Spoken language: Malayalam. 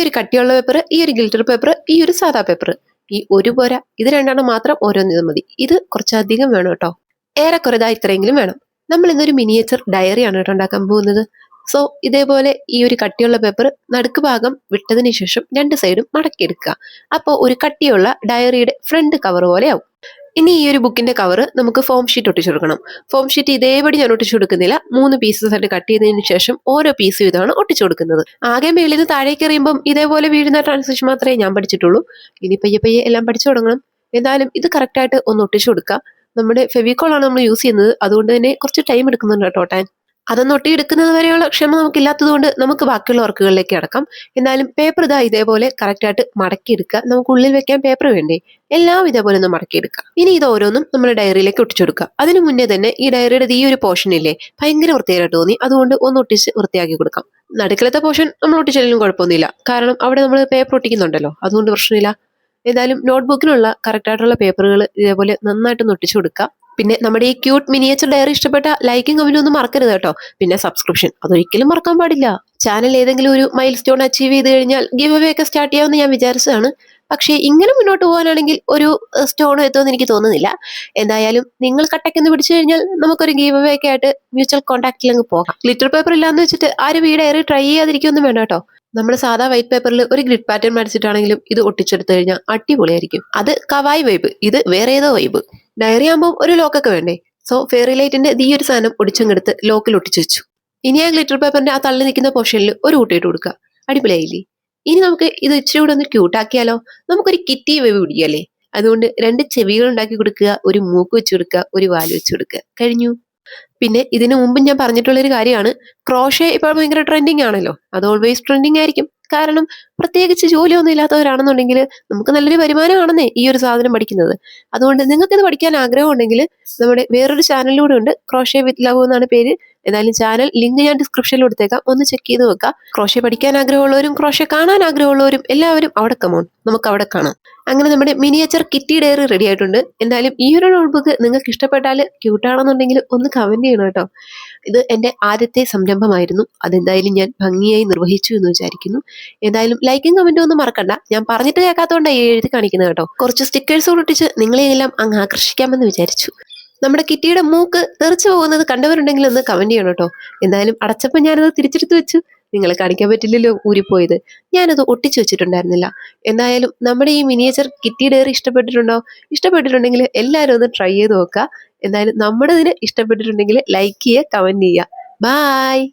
ഒരു കട്ടിയുള്ള പേപ്പർ, ഈ ഒരു ഗിൽറ്റർ പേപ്പർ, ഈ ഒരു സാധാ പേപ്പർ. ഈ ഒരു പോരാ, ഇത് രണ്ടെണ്ണം മാത്രം ഓരോന്നിത് മതി. ഇത് കുറച്ചധികം വേണം കേട്ടോ. ഏറെക്കുറെ ഇത്രയെങ്കിലും വേണം. നമ്മൾ ഇന്നൊരു മിനിയേച്ചർ ഡയറിയാണ് കേട്ടോ ഉണ്ടാക്കാൻ പോകുന്നത്. സോ ഇതേപോലെ ഈ ഒരു കട്ടിയുള്ള പേപ്പർ നടുക്ക് ഭാഗം വിട്ടതിന് ശേഷം രണ്ട് സൈഡും മടക്കിയെടുക്കുക. അപ്പോൾ ഒരു കട്ടിയുള്ള ഡയറിയുടെ ഫ്രണ്ട് കവർ പോലെ ആവും. ഇനി ഈ ഒരു ബുക്കിന്റെ കവർ നമുക്ക് ഫോം ഷീറ്റ് ഒട്ടിച്ചു കൊടുക്കണം. ഫോം ഷീറ്റ് ഇതേപടി ഞാൻ ഒട്ടിച്ചു കൊടുക്കുന്നില്ല. 3 പീസസ് ആയിട്ട് കട്ട് ചെയ്തതിന് ശേഷം ഓരോ പീസും ഇതാണ് ഒട്ടിച്ചു കൊടുക്കുന്നത്. ആകെ മേളിൽ നിന്ന് താഴേക്ക് എറിയുമ്പം ഇതേപോലെ വീഴുന്ന ട്രാൻസിഷൻ മാത്രമേ ഞാൻ പഠിച്ചിട്ടുള്ളൂ. ഇനി പയ്യെ പയ്യെ എല്ലാം പഠിച്ചു തുടങ്ങണം. എന്തായാലും ഇത് കറക്റ്റായിട്ട് ഒന്ന് ഒട്ടിച്ചു കൊടുക്കുക. നമ്മുടെ ഫെവിക്കോളാണ് നമ്മൾ യൂസ് ചെയ്യുന്നത്, അതുകൊണ്ട് തന്നെ കുറച്ച് ടൈം എടുക്കുന്നുണ്ട് കേട്ടോ ഒട്ടാൻ. അതൊന്ന് ഒട്ടിയെടുക്കുന്നത് വരെയുള്ള ക്ഷമ നമുക്കില്ലാത്തത് കൊണ്ട് നമുക്ക് ബാക്കിയുള്ള വർക്കുകളിലേക്ക് അടക്കാം. എന്നാലും പേപ്പർ ഇതേപോലെ കറക്റ്റായിട്ട് മടക്കിയെടുക്കുക. നമുക്ക് ഉള്ളിൽ വെക്കാൻ പേപ്പർ വേണ്ടേ, എല്ലാം ഇതേപോലെ ഒന്ന് മടക്കിയെടുക്കുക. ഇനി ഇത് ഓരോന്നും നമ്മുടെ ഡയറിയിലേക്ക് ഒട്ടിച്ചു കൊടുക്കുക. അതിനു മുന്നേ തന്നെ ഈ ഡയറിയുടെ ഈ ഒരു പോർഷൻ ഇല്ലേ, ഭയങ്കര വൃത്തിയായിട്ട് തോന്നി. അതുകൊണ്ട് ഒന്ന് ഒട്ടിച്ച് വൃത്തിയാക്കി കൊടുക്കാം. നടുക്കളത്തെ പോർഷൻ നമ്മൾ ഒട്ടിച്ചാലും കുഴപ്പമൊന്നുമില്ല, കാരണം അവിടെ നമ്മൾ പേപ്പർ ഒട്ടിക്കുന്നുണ്ടല്ലോ, അതുകൊണ്ട് പ്രശ്നമില്ല. എന്തായാലും നോട്ട്ബുക്കിനുള്ള കറക്റ്റായിട്ടുള്ള പേപ്പറുകൾ ഇതേപോലെ നന്നായിട്ടൊന്ന് ഒട്ടിച്ചു കൊടുക്കുക. പിന്നെ നമ്മുടെ ഈ ക്യൂട്ട് മിനിയേച്ചർ ഡയറി ഇഷ്ടപ്പെട്ട ലൈക്കും കമന്റും ഒന്നും മറക്കരുത് കേട്ടോ. പിന്നെ സബ്സ്ക്രിപ്ഷൻ അതൊരിക്കലും മറക്കാൻ പാടില്ല. ചാനൽ ഏതെങ്കിലും ഒരു മൈൽ സ്റ്റോൺ അച്ചീവ് ചെയ്ത് കഴിഞ്ഞാൽ ഗിവ് അവേ ഒക്കെ സ്റ്റാർട്ട് ചെയ്യാമെന്ന് ഞാൻ വിചാരിച്ചതാണ്. പക്ഷേ ഇങ്ങനെ മുന്നോട്ട് പോകാനാണെങ്കിൽ ഒരു സ്റ്റോൺ എത്തുമെന്ന് എനിക്ക് തോന്നുന്നില്ല. എന്തായാലും നിങ്ങൾ കട്ടക്കെന്ന് പിടിച്ചു കഴിഞ്ഞാൽ നമുക്കൊരു ഗീവ് അവേ ഒക്കെ ആയിട്ട് മ്യൂച്വൽ കോൺടാക്റ്റിൽ അങ്ങ് പോകാം. ഗ്ലിറ്റർ പേപ്പർ ഇല്ലാന്ന് വെച്ചിട്ട് ആരും ഈ ഡയറി ട്രൈ ചെയ്യാതിരിക്കൊന്നും വേണ്ട കേട്ടോ. നമ്മൾ സാധാ വൈറ്റ് പേപ്പറിൽ ഒരു ഗ്രിഡ് പാറ്റേൺ വരച്ചിട്ടാണെങ്കിലും ഇത് ഒട്ടിച്ചെടുത്തു കഴിഞ്ഞാൽ അടിപൊളിയായിരിക്കും. അത് കവായി വൈബ്, ഇത് വേറെ ഏതോ വൈബ്. ഡയറി ആകുമ്പോൾ ഒരു ലോക്കൊക്കെ വേണ്ടേ. സോ ഫെയറി ലൈറ്റിന്റെ ഈ ഒരു സാധനം ഒടിച്ചെടുത്ത് ലോക്കിൽ ഒട്ടിച്ചു വെച്ചു. ഇനി ആ ഗ്ലിറ്റർ പേപ്പറിന്റെ ആ തള്ളി നിൽക്കുന്ന പോർഷനിൽ ഒരു കൂട്ടിയിട്ട് കൊടുക്കുക. അടിപൊളിയായില്ലേ? ഇനി നമുക്ക് ഇത് ഇച്ചിരി കൂടെ ഒന്ന് ക്യൂട്ടാക്കിയാലോ? നമുക്കൊരു കിറ്റി വേവ് പിടിക്കല്ലേ. അതുകൊണ്ട് 2 ചെവികൾ ഉണ്ടാക്കി കൊടുക്കുക, ഒരു മൂക്ക് വെച്ച് കൊടുക്കുക, ഒരു വാല് വെച്ച് കൊടുക്കുക. കഴിഞ്ഞു. പിന്നെ ഇതിനു മുമ്പ് ഞാൻ പറഞ്ഞിട്ടുള്ളൊരു കാര്യമാണ്, ക്രോഷേ ഇപ്പോൾ ഭയങ്കര ട്രെൻഡിങ് ആണല്ലോ. അത് ഓൾവേസ് ട്രെൻഡിങ് ആയിരിക്കും. കാരണം പ്രത്യേകിച്ച് ജോലിയൊന്നും ഇല്ലാത്തവരാണെന്നുണ്ടെങ്കിൽ നമുക്ക് നല്ലൊരു വരുമാനമാണെന്നേ ഈ ഒരു സാധനം പഠിക്കുന്നത്. അതുകൊണ്ട് നിങ്ങൾക്ക് ഇത് പഠിക്കാൻ ആഗ്രഹം ഉണ്ടെങ്കിൽ നമ്മുടെ വേറൊരു ചാനലിലൂടെ ഉണ്ട്, ക്രോഷേ വിത്ത് ലവ് എന്നാണ് പേര്. ഏതായാലും ചാനൽ ലിങ്ക് ഞാൻ ഡിസ്ക്രിപ്ഷനിൽ കൊടുത്തേക്കാം, ഒന്ന് ചെക്ക് ചെയ്ത് വെക്കാം. ക്രോഷേ പഠിക്കാൻ ആഗ്രഹമുള്ളവരും ക്രോഷേ കാണാൻ ആഗ്രഹമുള്ളവരും എല്ലാവരും അവിടെ കമോൺ, നമുക്ക് അവിടെ കാണാം. അങ്ങനെ നമ്മുടെ മിനിയേച്ചർ കിറ്റി ഡയറി റെഡി ആയിട്ടുണ്ട്. എന്തായാലും ഈ ഒരു നോട്ട്ബുക്ക് നിങ്ങൾക്ക് ഇഷ്ടപ്പെട്ടാൽ ക്യൂട്ടാണെന്നുണ്ടെങ്കിൽ ഒന്ന് കമന്റ് ചെയ്യണം കേട്ടോ. ഇത് എൻ്റെ ആദ്യത്തെ സംരംഭമായിരുന്നു. അതെന്തായാലും ഞാൻ ഭംഗിയായി നിർവഹിച്ചു എന്ന് വിചാരിക്കുന്നു. എന്തായാലും ലൈക്കും കമന്റും ഒന്നും മറക്കണ്ട. ഞാൻ പറഞ്ഞിട്ട് കേൾക്കാത്തതുകൊണ്ടാണ് എഴുതി കാണിക്കുന്നത് കേട്ടോ. കുറച്ച് സ്റ്റിക്കേഴ്സ് ഒട്ടിച്ച് നിങ്ങളെയെല്ലാം അങ്ങ് ആകർഷിക്കാമെന്ന് വിചാരിച്ചു. നമ്മുടെ കിറ്റിയുടെ മൂക്ക് തെറിച്ചു പോകുന്നത് കണ്ടവരുണ്ടെങ്കിൽ ഒന്ന് കമന്റ് ചെയ്യണം കേട്ടോ. എന്തായാലും അടച്ചപ്പോൾ ഞാനത് തിരിച്ചെടുത്ത് വെച്ചു. നിങ്ങളെ കാണിക്കാൻ പറ്റില്ലല്ലോ ഊരിപ്പോയത്. ഞാനത് ഒട്ടിച്ചു വെച്ചിട്ടുണ്ടായിരുന്നില്ല. എന്തായാലും നമ്മുടെ ഈ മിനിയേച്ചർ കിറ്റി ഡയറി ഇഷ്ടപ്പെട്ടിട്ടുണ്ടെങ്കിൽ എല്ലാവരും ഒന്ന് ട്രൈ ചെയ്ത് നോക്കുക. എന്തായാലും നമ്മുടെ ഇതിന് ഇഷ്ടപ്പെട്ടിട്ടുണ്ടെങ്കിൽ ലൈക്ക് ചെയ്യുക, കമന്റ് ചെയ്യുക. ബായ്.